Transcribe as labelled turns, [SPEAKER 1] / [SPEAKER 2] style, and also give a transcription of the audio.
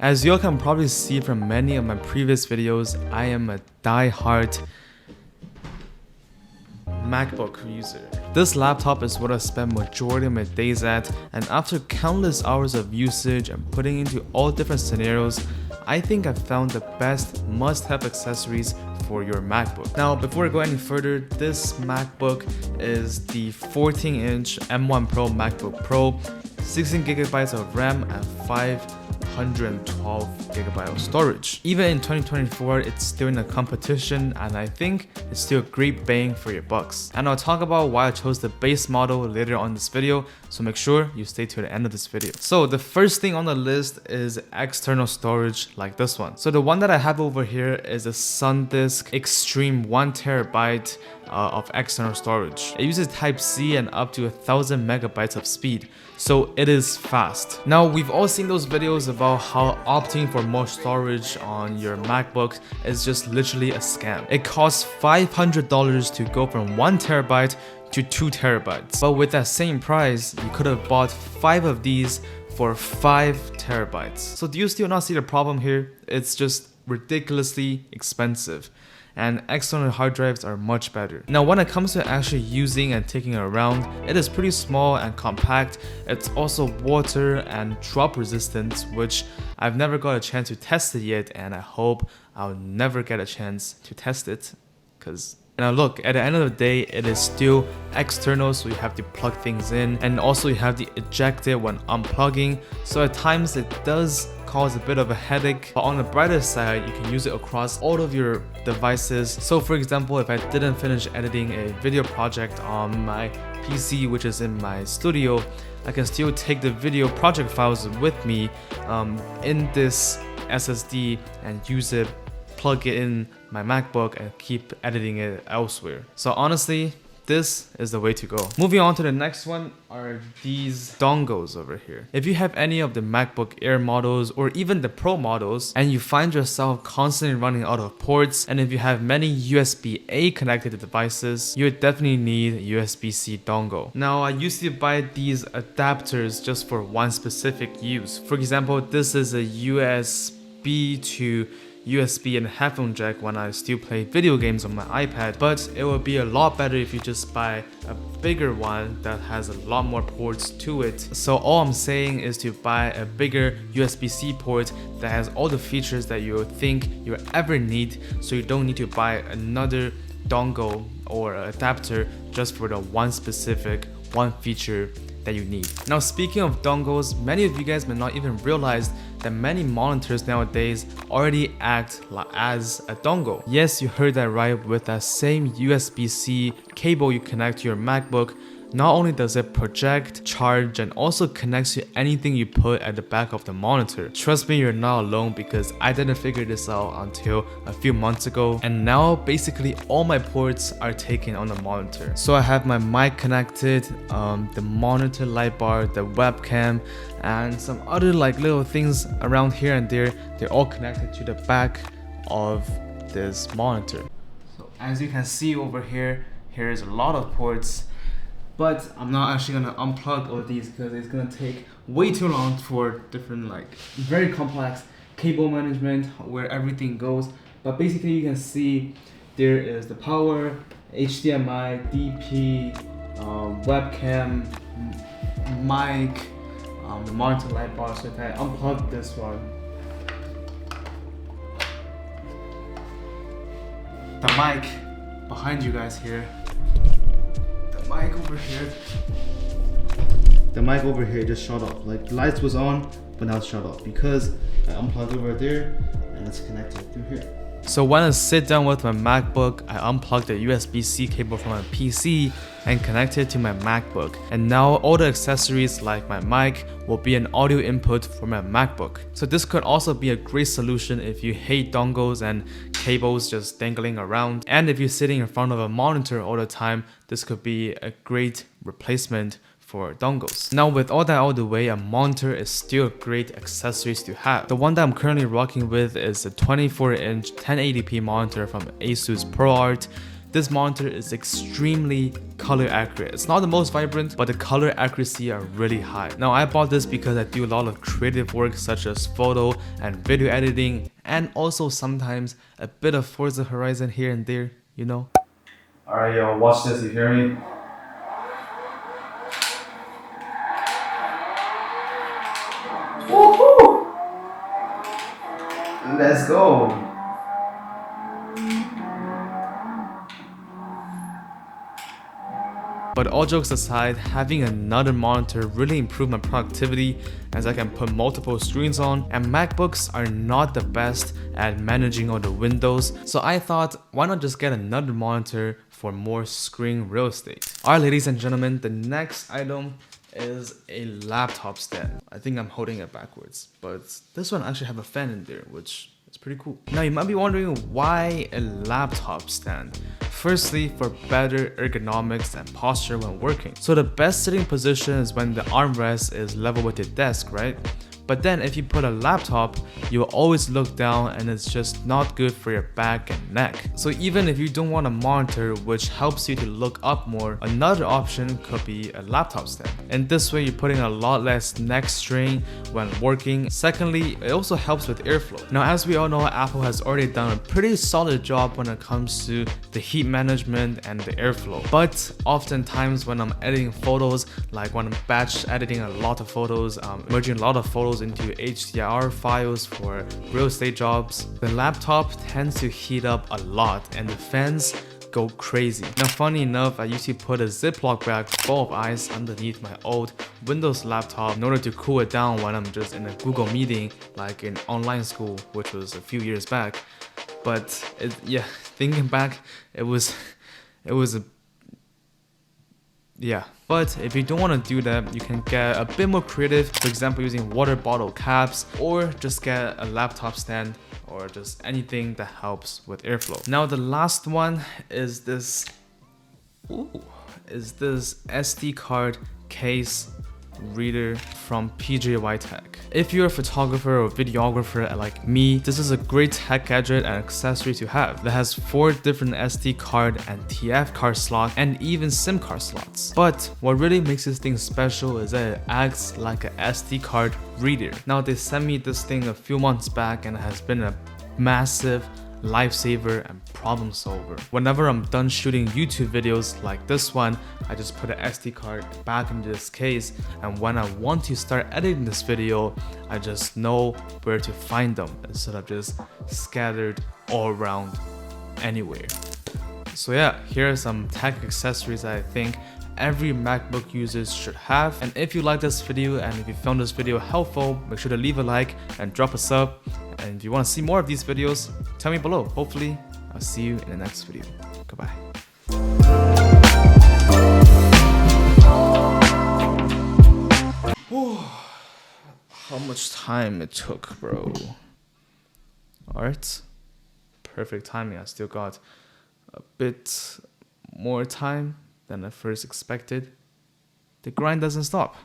[SPEAKER 1] As you all can probably see from many of my previous videos, I am a die-hard Macbook user. This laptop is what I spend majority of my days at, and after countless hours of usage and putting into all different scenarios, I think I've found the best must-have accessories for your MacBook. Now, before I go any further, this MacBook is the 14-inch M1 Pro MacBook Pro, 16GB of RAM and 512GB of storage. Even in 2024, it's still in a competition, and I think it's still a great bang for your bucks. And I'll talk about why I chose the base model later on in this video, so make sure you stay to the end of this video. So the first thing on the list is external storage like this one. So the one that I have over here is a SanDisk Extreme 1TB of external storage. It uses Type-C and up to 1000 megabytes of speed, so it is fast. Now, we've all seen those videos about how opting for more storage on your MacBook is just literally a scam. It costs $500 to go from 1 terabyte to 2 terabytes. But with that same price, you could have bought 5 of these for 5 terabytes. So do you still not see the problem here? It's just ridiculously expensive, and external hard drives are much better. Now, when it comes to actually using and taking it around, it is pretty small and compact. It's also water and drop resistant, which I've never got a chance to test it yet, and I hope I'll never get a chance to test it, because now look, at the end of the day, it is still external, so you have to plug things in, and also you have to eject it when unplugging, so at times it does cause a bit of a headache. But on the brighter side, you can use it across all of your devices. So for example, if I didn't finish editing a video project on my PC, which is in my studio, I can still take the video project files with me in this SSD and use it, plug it in my MacBook, and keep editing it elsewhere. So honestly, this is the way to go. Moving on to the next one are these dongles over here. If you have any of the MacBook Air models or even the Pro models, and you find yourself constantly running out of ports, and if you have many USB-A connected devices, you would definitely need a USB-C dongle. Now, I used to buy these adapters just for one specific use. For example, this is a USB to USB and headphone jack when I still play video games on my iPad, but it would be a lot better if you just buy a bigger one that has a lot more ports to it. So all I'm saying is to buy a bigger USB-C port that has all the features that you think you ever need, so you don't need to buy another dongle or adapter just for the one feature that you need. Now, speaking of dongles, many of you guys may not even realize that many monitors nowadays already act as a dongle. Yes, you heard that right. With that same USB-C cable you connect to your MacBook, not only does it project, charge, and also connects to anything you put at the back of the monitor. Trust me, you're not alone, because I didn't figure this out until a few months ago, and now basically all my ports are taken on the monitor. So I have my mic connected, the monitor light bar, the webcam, and some other like little things around here and there. They're all connected to the back of this monitor. So as you can see over here, here's a lot of ports. But I'm not actually gonna unplug all these because it's gonna take way too long for different like very complex cable management where everything goes. But basically you can see there is the power, HDMI, DP, webcam, mic, the monitor light bar. So if I unplug this one, the mic behind you guys here, the mic over here just shut off. Like the lights was on, but now it's shut off because I unplugged over there and it's connected through here. So when I sit down with my MacBook, I unplug the USB-C cable from my PC and connect it to my MacBook. And now all the accessories like my mic will be an audio input for my MacBook. So this could also be a great solution if you hate dongles and cables just dangling around. And if you're sitting in front of a monitor all the time, this could be a great replacement for dongles. Now, with all that out of the way, a monitor is still a great accessories to have. The one that I'm currently rocking with is a 24-inch 1080p monitor from Asus ProArt. this monitor is extremely color accurate. It's not the most vibrant, but the color accuracy are really high. Now I bought this because I do a lot of creative work such as photo and video editing, and also sometimes a bit of Forza Horizon here and there, you know. Alright y'all, watch this, you hear me? Woohoo! Let's go! But all jokes aside, having another monitor really improved my productivity as I can put multiple screens on, and MacBooks are not the best at managing all the windows, so I thought why not just get another monitor for more screen real estate. Alright ladies and gentlemen, the next item is a laptop stand. I think I'm holding it backwards, but this one actually have a fan in there, which is pretty cool. Now you might be wondering why a laptop stand. Firstly, for better ergonomics and posture when working. So the best sitting position is when the armrest is level with your desk, right? But then if you put a laptop, you will always look down and it's just not good for your back and neck. So even if you don't want a monitor which helps you to look up more, another option could be a laptop stand. And this way you're putting a lot less neck strain when working. Secondly, it also helps with airflow. Now as we all know, Apple has already done a pretty solid job when it comes to the heat management and the airflow. But oftentimes when I'm editing photos, like when I'm batch editing a lot of photos, merging a lot of photos into HDR files for real estate jobs, the laptop tends to heat up a lot and the fans go crazy. Now funny enough, I used to put a Ziploc bag full of ice underneath my old Windows laptop in order to cool it down when I'm just in a Google meeting like in online school, which was a few years back. But yeah, thinking back, it was yeah. But if you don't want to do that, you can get a bit more creative, for example using water bottle caps, or just get a laptop stand, or just anything that helps with airflow. Now the last one is this SD card case reader from PJY Tech. If you're a photographer or videographer like me, this is a great tech gadget and accessory to have that has 4 different SD card and TF card slots and even SIM card slots. But what really makes this thing special is that it acts like an SD card reader. Now they sent me this thing a few months back and it has been a massive lifesaver and problem solver. Whenever I'm done shooting YouTube videos like this one, I just put an SD card back into this case, and when I want to start editing this video, I just know where to find them instead of just scattered all around anywhere. So yeah, here are some tech accessories that I think every MacBook users should have. And if you like this video and if you found this video helpful, make sure to leave a like and drop a sub. And if you want to see more of these videos, tell me below. Hopefully, I'll see you in the next video. Goodbye. How much time it took, bro. Alright. Perfect timing. I still got a bit more time than I first expected. The grind doesn't stop.